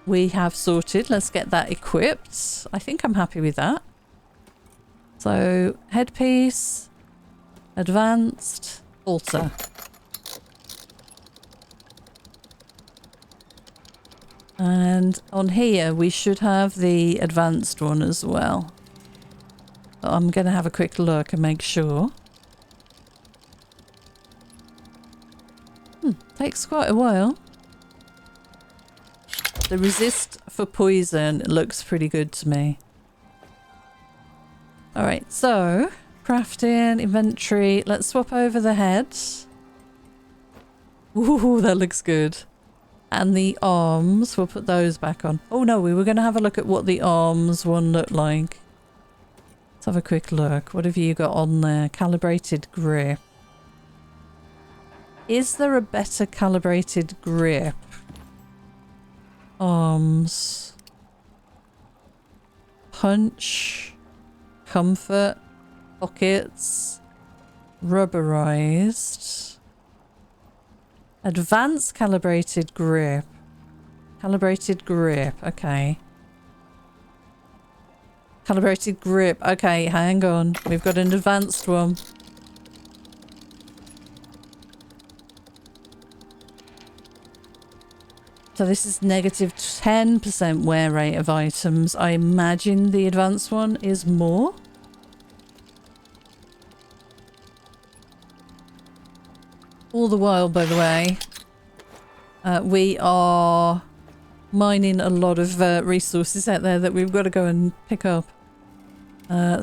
We have sorted. Let's get that equipped. I think I'm happy with that. So, headpiece. Advanced. Alter. And on here we should have the advanced one as well. But I'm going to have a quick look and make sure. Takes quite a while. The resist for poison looks pretty good to me. Alright, so crafting, inventory. Let's swap over the head. Ooh, that looks good. And the arms, we'll put those back on. Oh no, we were going to have a look at what the arms one looked like. Let's have a quick look. What have you got on there? Calibrated grip. Is there a better calibrated grip? Arms. Punch. Comfort. Pockets. Rubberized. Advanced calibrated grip. Calibrated grip. Okay. Calibrated grip. Okay, hang on. We've got an advanced one. So this is negative 10% wear rate of items. I imagine the advanced one is more. All the while, by the way, we are mining a lot of resources out there that we've got to go and pick up.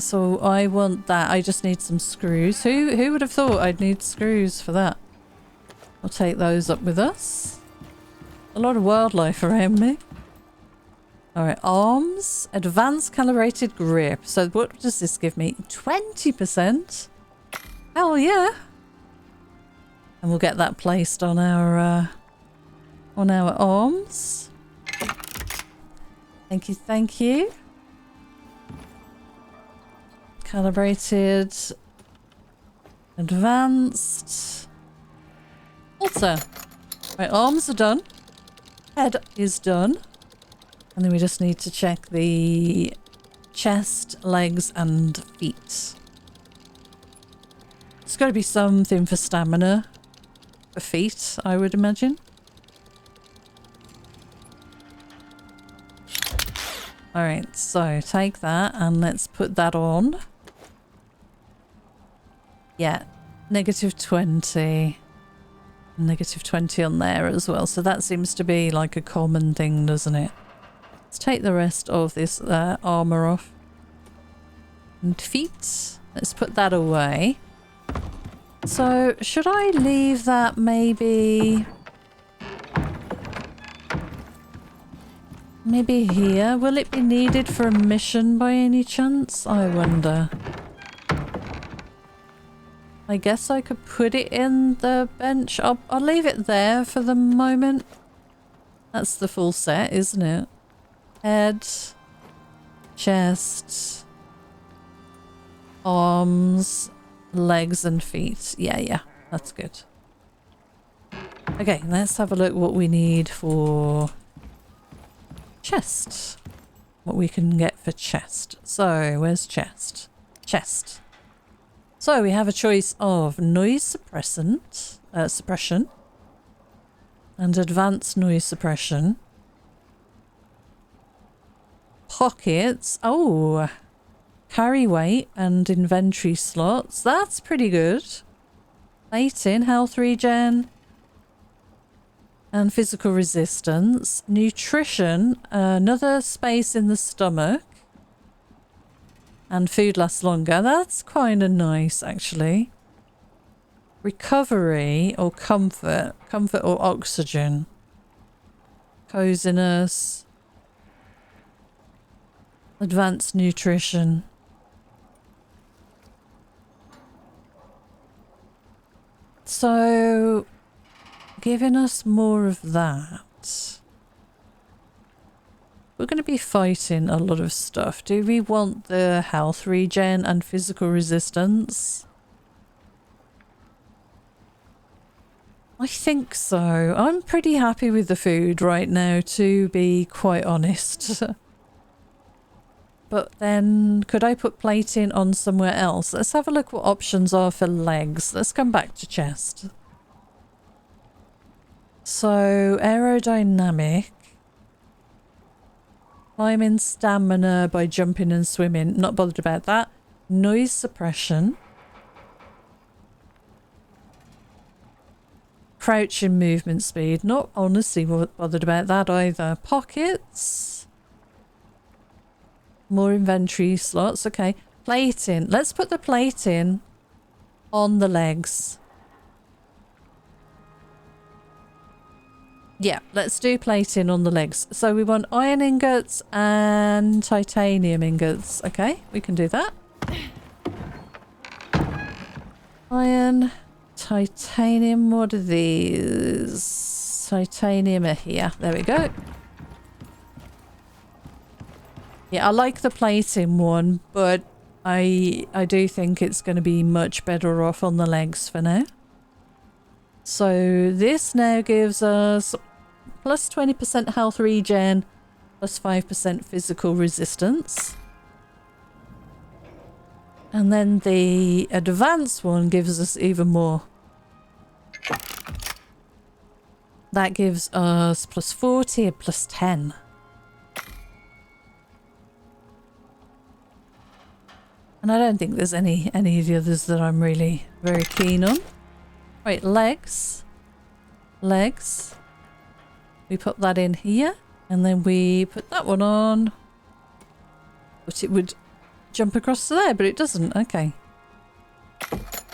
So I want that. I just need some screws. Who would have thought I'd need screws for that? I'll take those up with us. A lot of wildlife around me. Alright, arms. Advanced calibrated grip. So what does this give me? 20%? Hell yeah! And we'll get that placed on our arms. Thank you, thank you. Calibrated. Advanced. Alter. Right, arms are done. Head is done. And then we just need to check the chest, legs and feet. There's got to be something for stamina. For feet, I would imagine. Alright, so take that and let's put that on. Yeah, negative 20. Negative 20 on there as well. So that seems to be like a common thing, doesn't it? Let's take the rest of this armour off. And feet. Let's put that away. So should I leave that maybe... Maybe here? Will it be needed for a mission by any chance? I wonder. I guess I could put it in the bench. I'll leave it there for the moment. That's the full set, isn't it? Head, chest, arms, legs and feet. Yeah, that's good. Okay, let's have a look what we need for chest. What we can get for chest. So, where's chest? Chest. So we have a choice of noise suppression, and advanced noise suppression. Pockets. Oh, carry weight and inventory slots. That's pretty good. Plating, health regen, and physical resistance. Nutrition, another space in the stomach. And food lasts longer. That's kind of nice, actually. Recovery or comfort. Comfort or oxygen. Coziness. Advanced nutrition. So, giving us more of that. We're going to be fighting a lot of stuff. Do we want the health regen and physical resistance? I think so. I'm pretty happy with the food right now, to be quite honest. But then, could I put plating on somewhere else? Let's have a look what options are for legs. Let's come back to chest. So, aerodynamic. Climbing stamina by jumping and swimming. Not bothered about that. Noise suppression. Crouching movement speed. Not honestly bothered about that either. Pockets. More inventory slots. Okay. Plating. Let's put the plating on the legs. Yeah, let's do plating on the legs. So we want iron ingots and titanium ingots. Okay, we can do that. Iron, titanium, what are these? Titanium are here. There we go. Yeah, I like the plating one, but I do think it's going to be much better off on the legs for now. So this now gives us plus 20% health regen, plus 5% physical resistance. And then the advanced one gives us even more. That gives us plus 40 and plus 10. And I don't think there's any of the others that I'm really very keen on. Right, legs. Legs. We put that in here. And then we put that one on. But it would jump across to there, but it doesn't. Okay.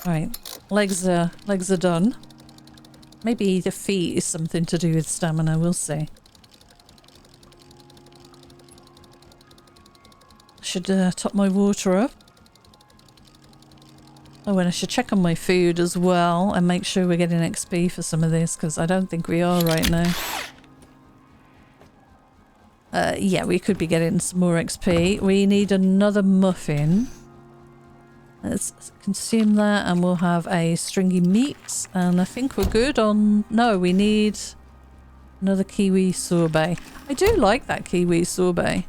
Right. Legs are done. Maybe the feet is something to do with stamina. We'll see. Should top my water up. Oh, and I should check on my food as well and make sure we're getting XP for some of this, because I don't think we are right now. Yeah, we could be getting some more XP. We need another muffin. Let's consume that and we'll have a stringy meat. And I think we're good on... No, we need another kiwi sorbet. I do like that kiwi sorbet.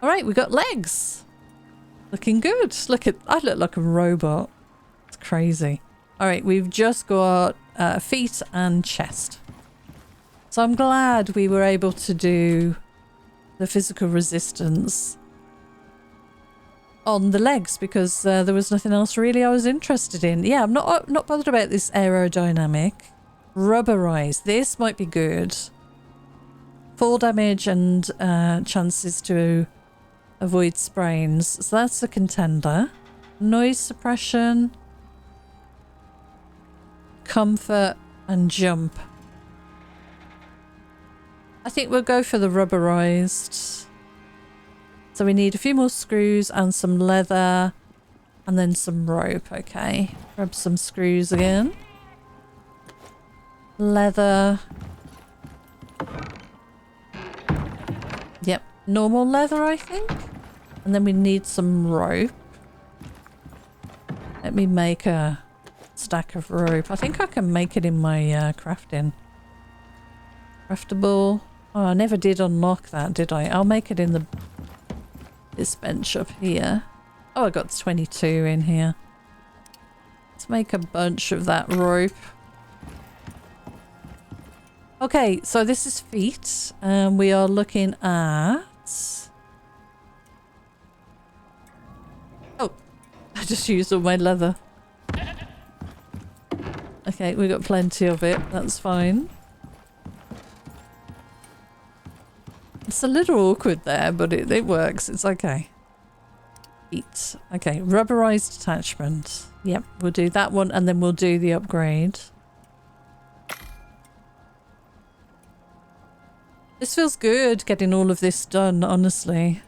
Alright, we got legs. Looking good. I look like a robot. It's crazy. Alright, we've just got feet and chest. So I'm glad we were able to do the physical resistance on the legs, because there was nothing else really I was interested in. Yeah, I'm not bothered about this aerodynamic. Rubberized. This might be good. Fall damage and chances to avoid sprains. So that's a contender. Noise suppression. Comfort and jump. I think we'll go for the rubberized. So we need a few more screws and some leather and then some rope. Okay. Grab some screws again. Leather. Yep. Normal leather, I think. And then we need some rope. Let me make a stack of rope. I think I can make it in my crafting. Craftable. Oh, I never did unlock that, did I? I'll make it in this bench up here. Oh, I got 22 in here. Let's make a bunch of that rope. Okay, so this is feet, and we are looking at... Oh, I just used all my leather. Okay, we got plenty of it, that's fine. It's a little awkward there, but it works, it's okay. Feet. Okay, rubberized attachment. Yep, we'll do that one, and then we'll do the upgrade. This feels good, getting all of this done, honestly.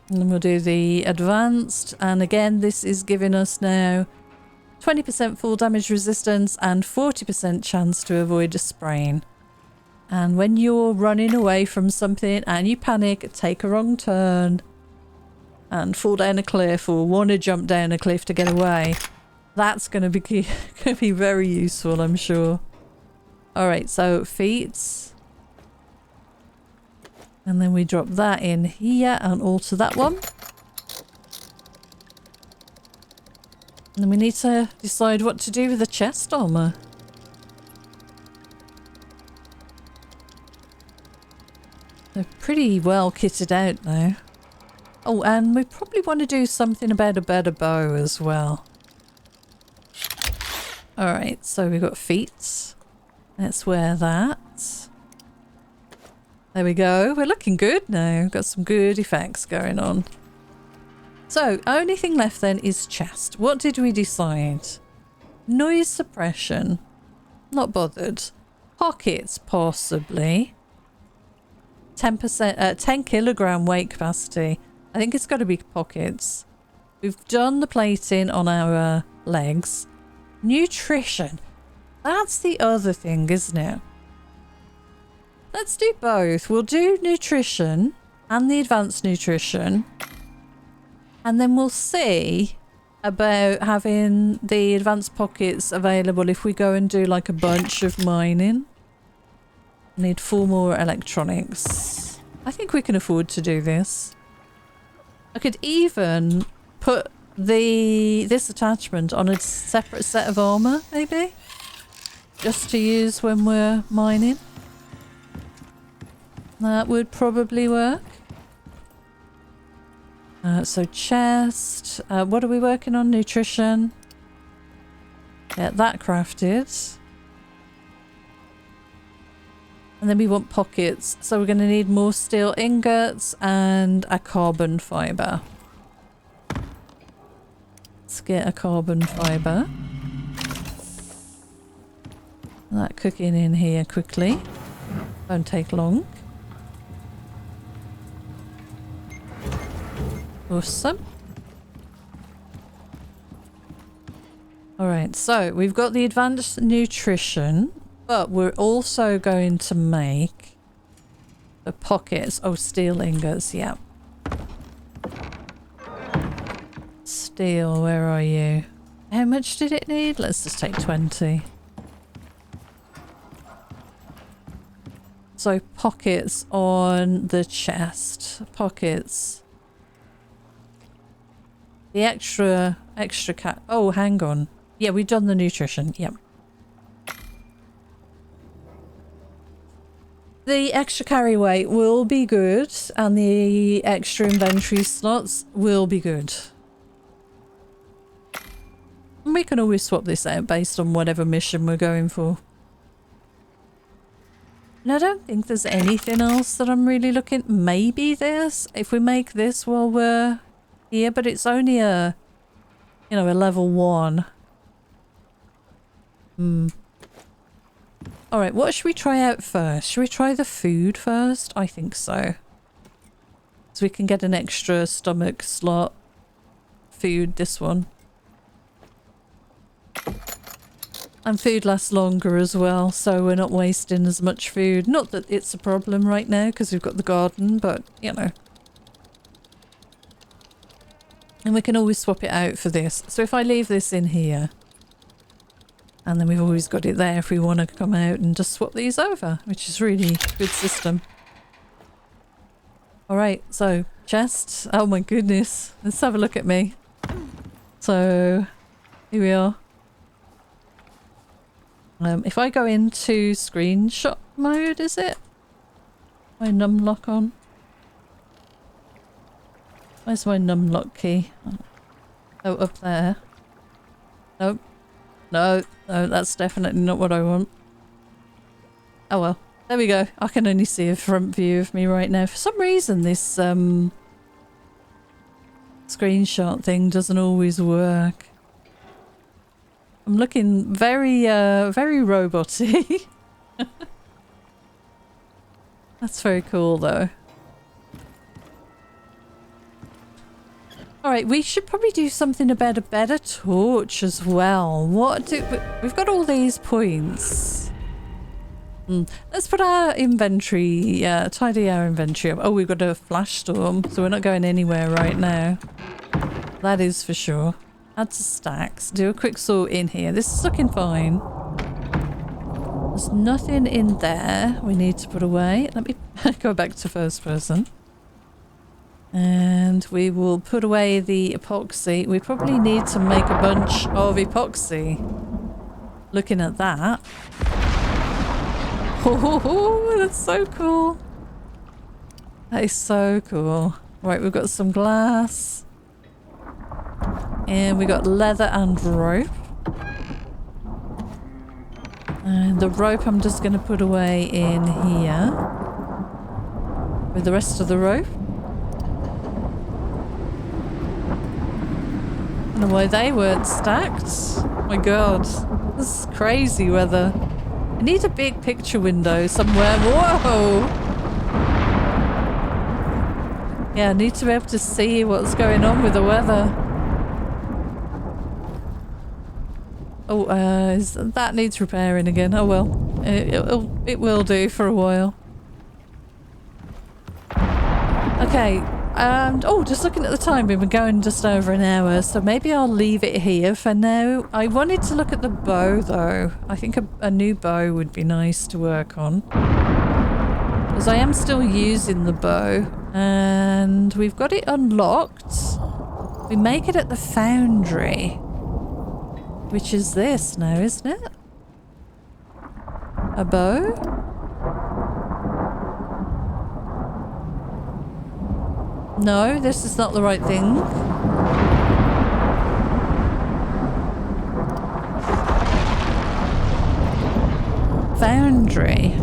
And then we'll do the advanced. And again, this is giving us now 20% full damage resistance and 40% chance to avoid a sprain. And when you're running away from something and you panic, take a wrong turn and fall down a cliff or want to jump down a cliff to get away, that's going to be very useful, I'm sure. Alright, so feet. And then we drop that in here and alter that one. And then we need to decide what to do with the chest armour. They're pretty well kitted out now. Oh, and we probably want to do something about a better bow as well. Alright, so we've got feet. Let's wear that. There we go. We're looking good now. Got some good effects going on. So, only thing left then is chest. What did we decide? Noise suppression. Not bothered. Pockets, possibly. 10%, 10 kilogram weight capacity. I think it's got to be pockets. We've done the plating on our legs. Nutrition. That's the other thing, isn't it? Let's do both. We'll do nutrition and the advanced nutrition. And then we'll see about having the advanced pockets available if we go and do like a bunch of mining. Need 4 more electronics. I think we can afford to do this. I could even put this attachment on a separate set of armour, maybe? Just to use when we're mining. That would probably work. So chest. What are we working on? Nutrition. Get that crafted. And then we want pockets. So we're going to need more steel ingots and a carbon fibre. Let's get a carbon fibre. That cooking in here quickly. Won't take long. Awesome. Alright, so we've got the advanced nutrition, but we're also going to make the pockets. Oh, steel ingots, yeah. Steel, where are you? How much did it need? Let's just take 20. So pockets on the chest. Pockets. The extra cat. Oh, hang on. Yeah, we've done the nutrition. Yep. The extra carry weight will be good, and the extra inventory slots will be good. And we can always swap this out based on whatever mission we're going for. And I don't think there's anything else that I'm really looking... Maybe this? If we make this while we're here, but it's only a... You know, a level 1. Alright, what should we try out first? Should we try the food first? I think so. So we can get an extra stomach slot. Food, this one. And food lasts longer as well, so we're not wasting as much food. Not that it's a problem right now, because we've got the garden, but, you know. And we can always swap it out for this. So if I leave this in here, and then we've always got it there if we want to come out and just swap these over, which is really a good system. Alright, so chest. Oh my goodness. Let's have a look at me. So, here we are. If I go into screenshot mode, is it? My numlock on? Where's my numlock key? Oh, up there. Nope. No, that's definitely not what I want. Oh well. There we go. I can only see a front view of me right now. For some reason, this screenshot thing doesn't always work. I'm looking very, very robot-y. That's very cool, though. Alright, we should probably do something about a better torch as well. We've got all these points. Let's put our inventory, tidy our inventory up. Oh, we've got a flash storm, so we're not going anywhere right now. That is for sure. Add to stacks. Do a quick sort in here. This is looking fine. There's nothing in there we need to put away. Let me go back to first person. And we will put away the epoxy. We probably need to make a bunch of epoxy. Looking at that. Oh, that's so cool. That is so cool. Right, we've got some glass. And we got leather and rope. And the rope I'm just going to put away in here. With the rest of the rope. I don't know why they weren't stacked. Oh my god. This is crazy weather. I need a big picture window somewhere. Whoa! Yeah, I need to be able to see what's going on with the weather. Oh, that needs repairing again. Oh well. It will do for a while. Okay. Oh, just looking at the time, we've been going just over an hour, so maybe I'll leave it here for now. I wanted to look at the bow, though. I think a new bow would be nice to work on. Because I am still using the bow, and we've got it unlocked. We make it at the foundry, which is this now, isn't it? A bow? No, this is not the right thing. Foundry.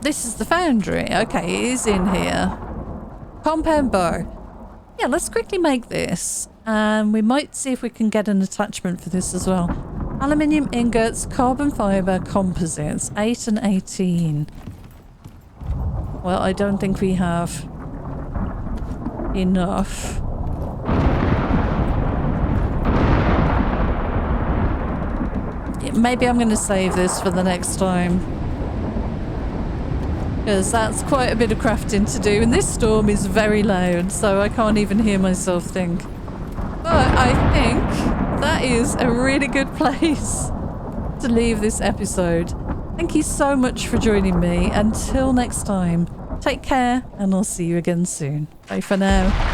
This is the foundry. Okay, it is in here. Compound bow. Yeah, let's quickly make this. And we might see if we can get an attachment for this as well. Aluminium ingots, carbon fibre, composites, 8 and 18. Well, I don't think we have enough. Maybe I'm going to save this for the next time. Because that's quite a bit of crafting to do. And this storm is very loud, so I can't even hear myself think. But I think that is a really good place to leave this episode. Thank you so much for joining me. Until next time, take care and I'll see you again soon. Bye for now.